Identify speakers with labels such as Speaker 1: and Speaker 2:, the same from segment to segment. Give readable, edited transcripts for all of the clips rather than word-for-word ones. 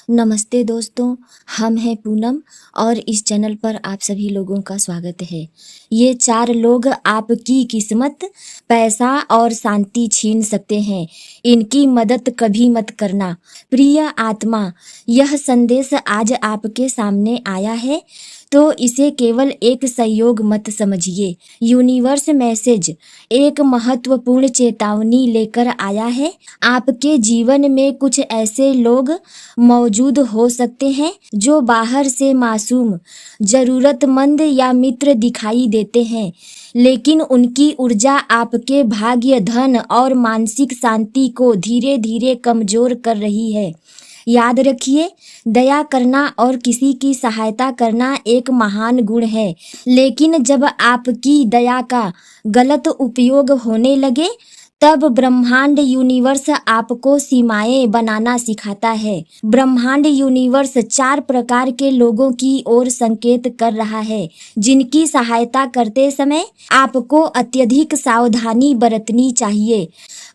Speaker 1: नमस्ते दोस्तों, हम हैं पूनम और इस चैनल पर आप सभी लोगों का स्वागत है। ये 4 लोग आपकी किस्मत, पैसा और शांति छीन सकते हैं। इनकी मदद कभी मत करना। प्रिय आत्मा, यह संदेश आज आपके सामने आया है तो इसे केवल एक सहयोग मत समझिए। यूनिवर्स मैसेज एक महत्वपूर्ण चेतावनी लेकर आया है। आपके जीवन में कुछ ऐसे लोग मौजूद हो सकते हैं जो बाहर से मासूम, जरूरतमंद या मित्र दिखाई देते हैं, लेकिन उनकी ऊर्जा आपके भाग्य, धन और मानसिक शांति को धीरे धीरे कमजोर कर रही है। याद रखिए, दया करना और किसी की सहायता करना एक महान गुण है, लेकिन जब आपकी दया का गलत उपयोग होने लगे तब ब्रह्मांड यूनिवर्स आपको सीमाएं बनाना सिखाता है। ब्रह्मांड यूनिवर्स 4 प्रकार के लोगों की ओर संकेत कर रहा है, जिनकी सहायता करते समय आपको अत्यधिक सावधानी बरतनी चाहिए।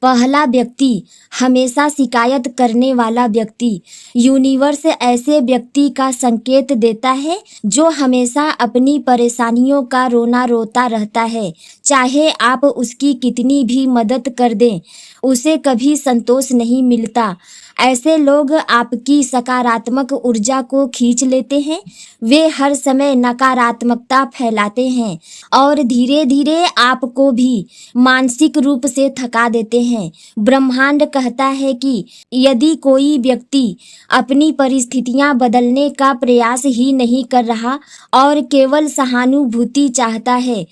Speaker 1: पहला व्यक्ति, हमेशा शिकायत करने वाला व्यक्ति। यूनिवर्स ऐसे व्यक्ति का संकेत देता है जो हमेशा अपनी परेशानियों का रोना रोता रहता है। चाहे आप उसकी कितनी भी मदद कर दें, उसे कभी संतोष नहीं मिलता। ऐसे लोग आपकी सकारात्मक ऊर्जा को खींच लेते हैं। वे हर समय नकारात्मकता फैलाते हैं और धीरे धीरे आपको भी मानसिक रूप से थका देते हैं। ब्रह्मांड कहता है कि यदि कोई व्यक्ति अपनी परिस्थितियां बदलने का प्रयास ही नहीं कर रहा और केवल सहानुभूति चाहता है,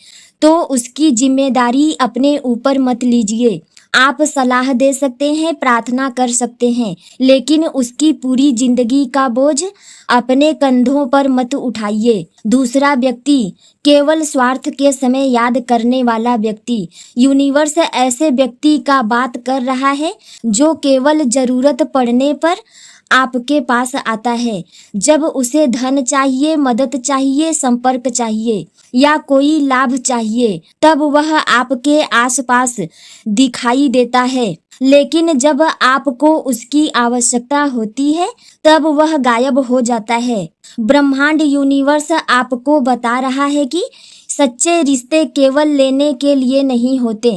Speaker 1: तो उसकी जिम्मेदारी अपने ऊपर मत लीजिए। आप सलाह दे सकते हैं, प्रार्थना कर सकते हैं, लेकिन उसकी पूरी जिंदगी का बोझ अपने कंधों पर मत उठाइए। दूसरा व्यक्ति, केवल स्वार्थ के समय याद करने वाला व्यक्ति। यूनिवर्स ऐसे व्यक्ति का बात कर रहा है जो केवल जरूरत पड़ने पर आपके पास आता है। जब उसे धन चाहिए, मदद चाहिए, संपर्क चाहिए या कोई लाभ चाहिए, तब वह आपके आसपास दिखाई देता है, लेकिन जब आपको उसकी आवश्यकता होती है तब वह गायब हो जाता है। ब्रह्मांड यूनिवर्स आपको बता रहा है कि सच्चे रिश्ते केवल लेने के लिए नहीं होते,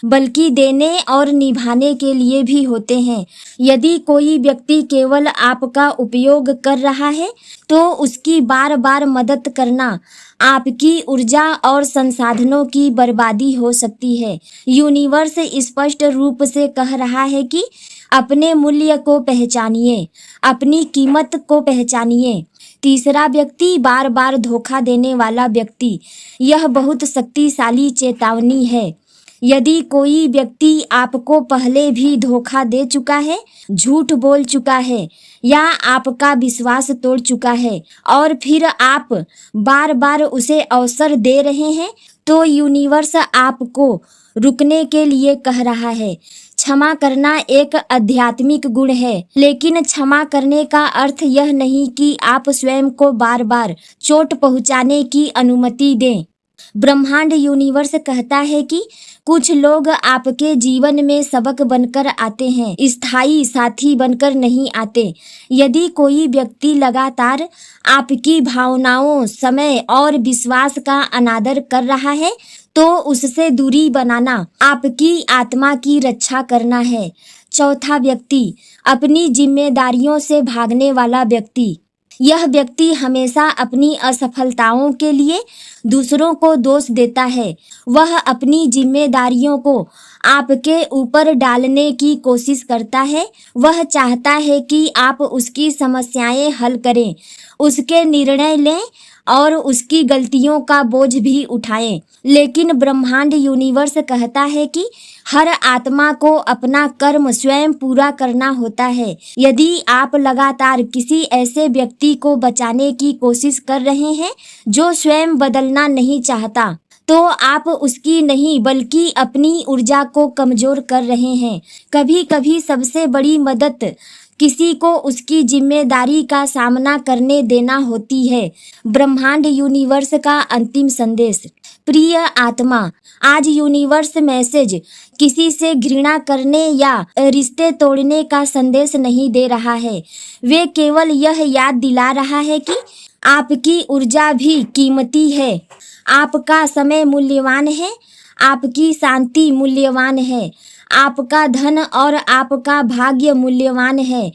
Speaker 1: बल्कि देने और निभाने के लिए भी होते हैं। यदि कोई व्यक्ति केवल आपका उपयोग कर रहा है, तो उसकी बार बार मदद करना आपकी ऊर्जा और संसाधनों की बर्बादी हो सकती है। यूनिवर्स स्पष्ट रूप से कह रहा है कि अपने मूल्य को पहचानिए, अपनी कीमत को पहचानिए। तीसरा व्यक्ति, बार बार धोखा देने वाला व्यक्ति। यह बहुत शक्तिशाली चेतावनी है। यदि कोई व्यक्ति आपको पहले भी धोखा दे चुका है, झूठ बोल चुका है या आपका विश्वास तोड़ चुका है और फिर आप बार बार उसे अवसर दे रहे हैं, तो यूनिवर्स आपको रुकने के लिए कह रहा है। क्षमा करना एक आध्यात्मिक गुण है, लेकिन क्षमा करने का अर्थ यह नहीं कि आप स्वयं को बार बार चोट पहुंचाने की अनुमति दें। ब्रह्मांड यूनिवर्स कहता है कि कुछ लोग आपके जीवन में सबक बनकर आते हैं, स्थायी साथी बनकर नहीं आते। यदि कोई व्यक्ति लगातार आपकी भावनाओं, समय और विश्वास का अनादर कर रहा है, तो उससे दूरी बनाना आपकी आत्मा की रक्षा करना है। चौथा व्यक्ति, अपनी जिम्मेदारियों से भागने वाला व्यक्ति। यह व्यक्ति हमेशा अपनी असफलताओं के लिए दूसरों को दोष देता है। वह अपनी जिम्मेदारियों को आपके ऊपर डालने की कोशिश करता है। वह चाहता है कि आप उसकी समस्याएं हल करें, उसके निर्णय लें और उसकी गलतियों का बोझ भी उठाएं। लेकिन ब्रह्मांड यूनिवर्स कहता है कि हर आत्मा को अपना कर्म स्वयं पूरा करना होता है। यदि आप लगातार किसी ऐसे व्यक्ति को बचाने की कोशिश कर रहे हैं जो स्वयं बदलना नहीं चाहता, तो आप उसकी नहीं बल्कि अपनी ऊर्जा को कमजोर कर रहे हैं। कभी कभी सबसे बड़ी मदद किसी को उसकी जिम्मेदारी का सामना करने देना होती है। ब्रह्मांड यूनिवर्स का अंतिम संदेश। प्रिय आत्मा, आज यूनिवर्स मैसेज किसी से घृणा करने या रिश्ते तोड़ने का संदेश नहीं दे रहा है। वे केवल यह याद दिला रहा है कि आपकी ऊर्जा भी कीमती है, आपका समय मूल्यवान है, आपकी शांति मूल्यवान है, आपका धन और आपका भाग्य मूल्यवान है।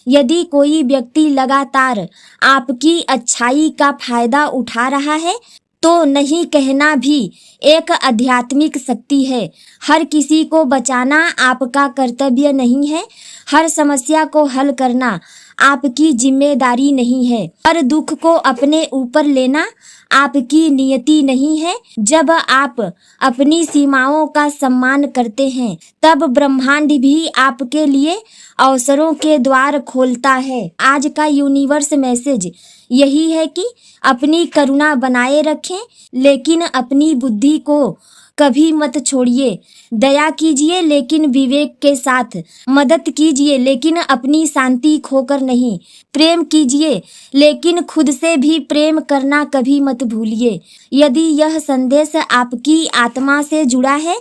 Speaker 1: यदि कोई व्यक्ति लगातार आपकी अच्छाई का फायदा उठा रहा है तो नहीं कहना भी एक आध्यात्मिक शक्ति है। हर किसी को बचाना आपका कर्तव्य नहीं है, हर समस्या को हल करना आपकी जिम्मेदारी नहीं है, हर दुख को अपने ऊपर लेना आपकी नियति नहीं है। जब आप अपनी सीमाओं का सम्मान करते हैं तब ब्रह्मांड भी आपके लिए अवसरों के द्वार खोलता है। आज का यूनिवर्स मैसेज यही है कि अपनी करुणा बनाए रखें, लेकिन अपनी बुद्धि को कभी मत छोड़िए। दया कीजिए लेकिन विवेक के साथ, मदद कीजिए लेकिन अपनी शांति खोकर नहीं, प्रेम कीजिए लेकिन खुद से भी प्रेम करना कभी मत भूलिए। यदि यह संदेश आपकी आत्मा से जुड़ा है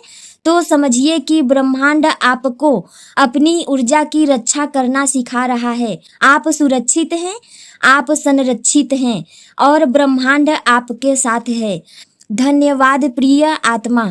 Speaker 1: तो समझिए कि ब्रह्मांड आपको अपनी ऊर्जा की रक्षा करना सिखा रहा है। आप सुरक्षित हैं, आप संरक्षित हैं और ब्रह्मांड आपके साथ है। धन्यवाद प्रिय आत्मा।